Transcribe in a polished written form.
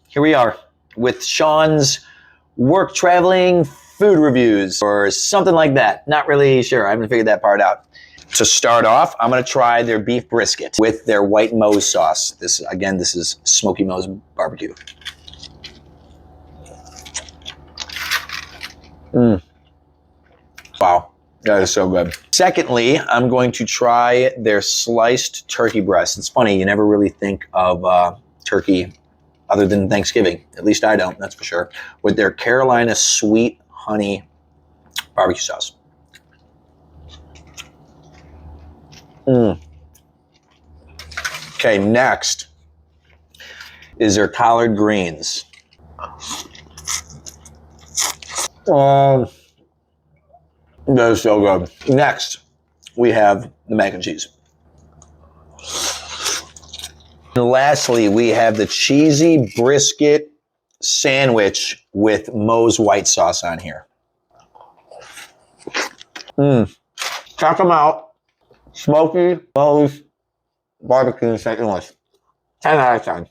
here we are with Sean's work traveling food reviews or something like that. Not really sure. I haven't figured that part out. To start off, I'm going to try their beef brisket with their white Moes sauce. This is Smokee Moes barbecue. Wow, that is so good. Secondly, I'm going to try their sliced turkey breast. It's funny, you never really think of turkey other than Thanksgiving. At least I don't, that's for sure. With their Carolina sweet honey barbecue sauce. Okay, next is their collard greens. That is so good. Next, we have the mac and cheese. And lastly, we have the cheesy brisket sandwich with Moes white sauce on here. Check them out. Smokee Moes barbecue sandwich. 10 out of 10.